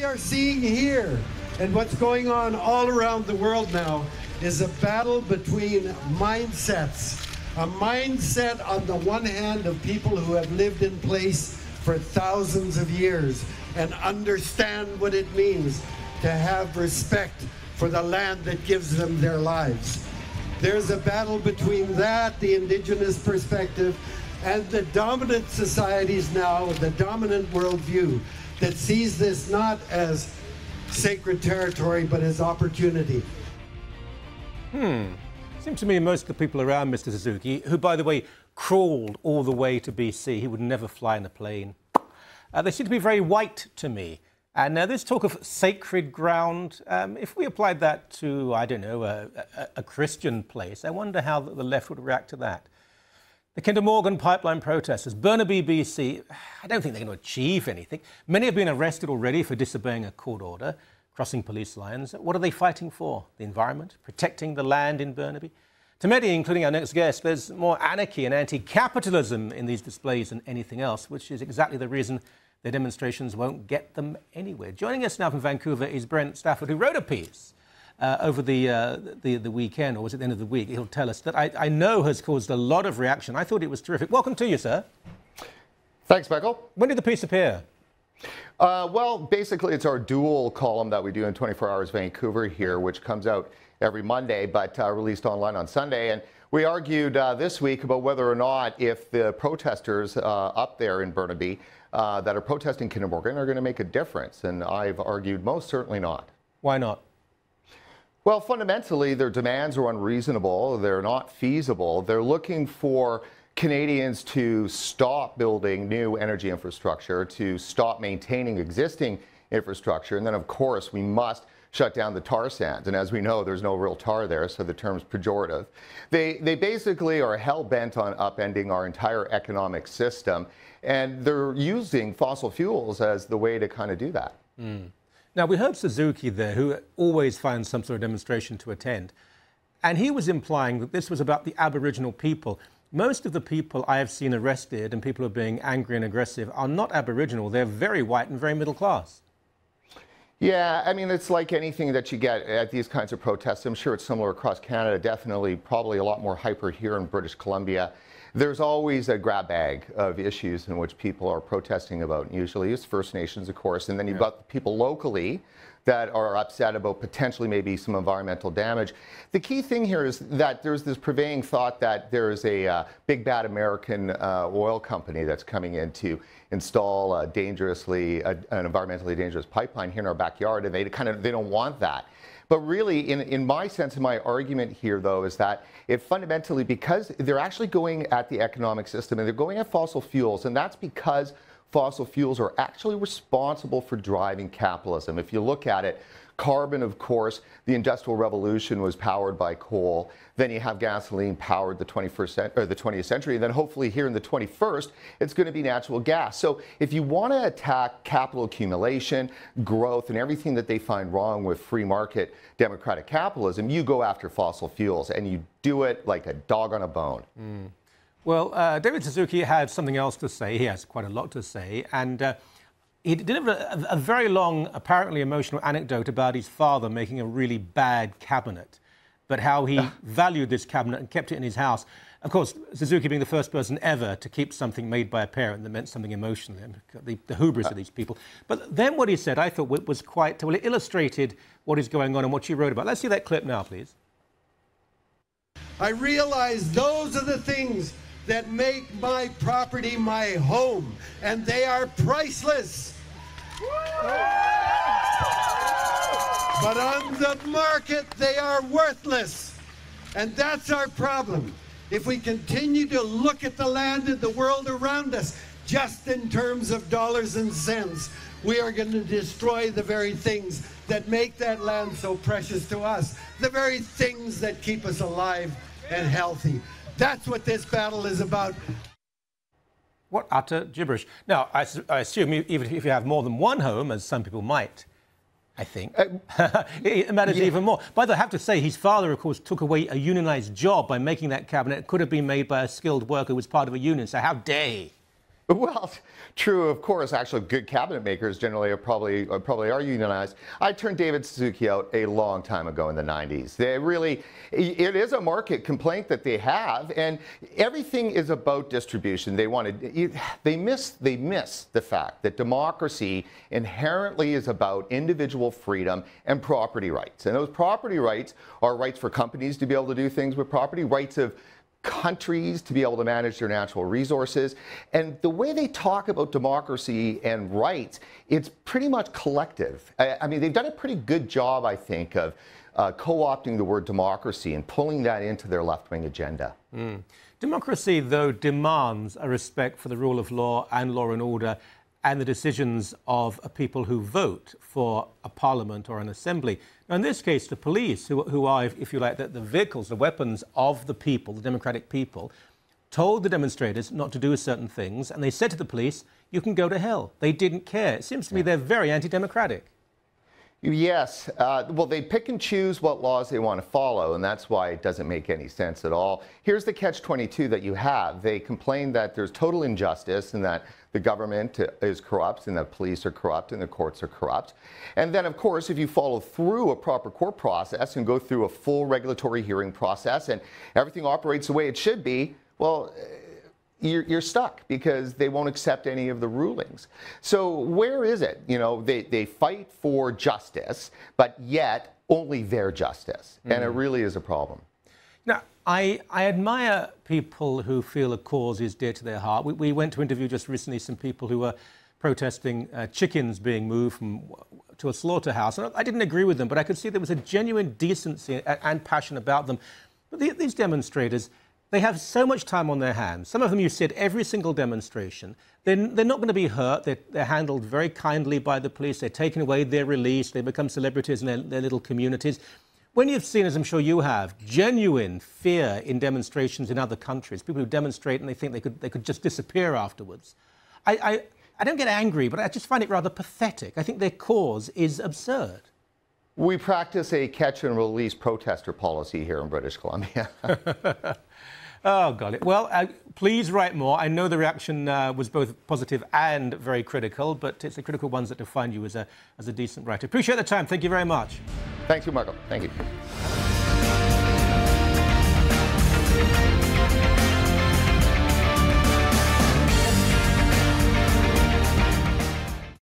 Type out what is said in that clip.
are seeing here and what's going on all around the world now is a battle between mindsets. A mindset on the one hand of people who have lived in place for thousands of years and understand what it means to have respect for the land that gives them their lives. There's a battle between that, the indigenous perspective, and the dominant societies now, the dominant worldview that sees this not as sacred territory but as opportunity. Seems to me most of the people around Mr. Suzuki, who, by the way, crawled all the way to BC, he would never fly in a plane, they seem to be very white to me. And this talk of sacred ground, if we applied that to, I don't know, a Christian place, I wonder how the left would react to that. The Kinder Morgan pipeline protesters, Burnaby, BC, I don't think they're going to achieve anything. Many have been arrested already for disobeying a court order, crossing police lines. What are they fighting for? The environment? Protecting the land in Burnaby? To many, including our next guest, there's more anarchy and anti-capitalism in these displays than anything else, which is exactly the reason the demonstrations won't get them anywhere. Joining us now from Vancouver is Brent Stafford, who wrote a piece over the weekend, or was it the end of the week? He'll tell us that I know has caused a lot of reaction. I thought it was terrific. Welcome to you, sir. Thanks, Michael. When did the piece appear? Well, basically, it's our dual column that we do in 24 Hours Vancouver here, which comes out every Monday, but released online on Sunday. And we argued this week about whether or not if the protesters up there in Burnaby that are protesting Kinder Morgan are going to make a difference. And I've argued most certainly not. Why not? Well, fundamentally, their demands are unreasonable. They're not feasible. They're looking for Canadians to stop building new energy infrastructure, to stop maintaining existing infrastructure. And then, of course, we must shut down the tar sands. And as we know, there's no real tar there, so the term's pejorative. They basically are hell-bent on upending our entire economic system. And they're using fossil fuels as the way to kind of do that. Now, we heard Suzuki there, who always finds some sort of demonstration to attend. And he was implying that this was about the Aboriginal people. Most of the people I have seen arrested and people who are being angry and aggressive are not Aboriginal. They're very white and very middle class. Yeah, I mean, it's like anything that you get at these kinds of protests. I'm sure it's similar across Canada, definitely probably a lot more hyper here in British Columbia. There's always a grab bag of issues in which people are protesting about. Usually it's First Nations, of course, and then you've got the people locally that are upset about potentially maybe some environmental damage. The key thing here is that there's this prevailing thought that there is a big bad American oil company that's coming in to install an environmentally dangerous pipeline here in our backyard, and they don't want that. But really, in my sense, in my argument here, though, is that it fundamentally, because they're actually going at the economic system and they're going at fossil fuels, and that's because fossil fuels are actually responsible for driving capitalism. If you look at it, carbon, of course, the Industrial Revolution was powered by coal. Then you have gasoline powered the 20th century. And then hopefully here in the 21st, it's going to be natural gas. So if you want to attack capital accumulation, growth, and everything that they find wrong with free market democratic capitalism, you go after fossil fuels and you do it like a dog on a bone. Well, David Suzuki had something else to say. He has quite a lot to say. And he delivered a very long, apparently emotional anecdote about his father making a really bad cabinet, but how he valued this cabinet and kept it in his house. Of course, Suzuki being the first person ever to keep something made by a parent that meant something emotional, the hubris of these people. But then what he said, I thought, was quite, well, it illustrated what is going on and what you wrote about. Let's see that clip now, please. I realize those are the things that make my property my home, and they are priceless. But on the market, they are worthless. And that's our problem. If we continue to look at the land and the world around us just in terms of dollars and cents, we are going to destroy the very things that make that land so precious to us, the very things that keep us alive and healthy. That's what this battle is about. What utter gibberish. Now, I assume even if you have more than one home, as some people might, I think, it matters even more. By the way, I have to say, his father, of course, took away a unionised job by making that cabinet. It could have been made by a skilled worker who was part of a union, so how dare he? Well, true, of course. Actually, good cabinet makers generally are unionized. I turned David Suzuki out a long time ago in the 90s. It is a market complaint that they have, and everything is about distribution. They miss the fact that democracy inherently is about individual freedom and property rights. And those property rights are rights for companies to be able to do things with property, rights of countries to be able to manage their natural resources. And the way they talk about democracy and rights, it's pretty much collective. I mean, they've done a pretty good job, I think, of co-opting the word democracy and pulling that into their left-wing agenda. Democracy, though, demands a respect for the rule of law and law and order and the decisions of a people who vote for a parliament or an assembly. Now, in this case, the police, who are, if you like, the vehicles, the weapons of the people, the democratic people, told the demonstrators not to do certain things, and they said to the police, you can go to hell. They didn't care. It seems to me they're very anti-democratic. Yes. Well, they pick and choose what laws they want to follow, and that's why it doesn't make any sense at all. Here's the catch-22 that you have. They complain that there's total injustice and that the government is corrupt and the police are corrupt and the courts are corrupt. And then, of course, if you follow through a proper court process and go through a full regulatory hearing process and everything operates the way it should be, well, you're stuck because they won't accept any of the rulings. So where is it? You know, they fight for justice, but yet only their justice. And it really is a problem. Now, I admire people who feel a cause is dear to their heart. We went to interview just recently some people who were protesting chickens being moved to a slaughterhouse. And I didn't agree with them, but I could see there was a genuine decency and passion about them. But these demonstrators, they have so much time on their hands. Some of them, you see at every single demonstration. They're not going to be hurt. They're handled very kindly by the police. They're taken away, they're released. They become celebrities in their little communities. When you've seen, as I'm sure you have, genuine fear in demonstrations in other countries, people who demonstrate and they think they could just disappear afterwards, I don't get angry, but I just find it rather pathetic. I think their cause is absurd. We practice a catch-and-release protester policy here in British Columbia. Oh, got it. Well, please write more. I know the reaction was both positive and very critical, but it's the critical ones that define you as a decent writer. Appreciate the time. Thank you very much. Thank you, Marco. Thank you.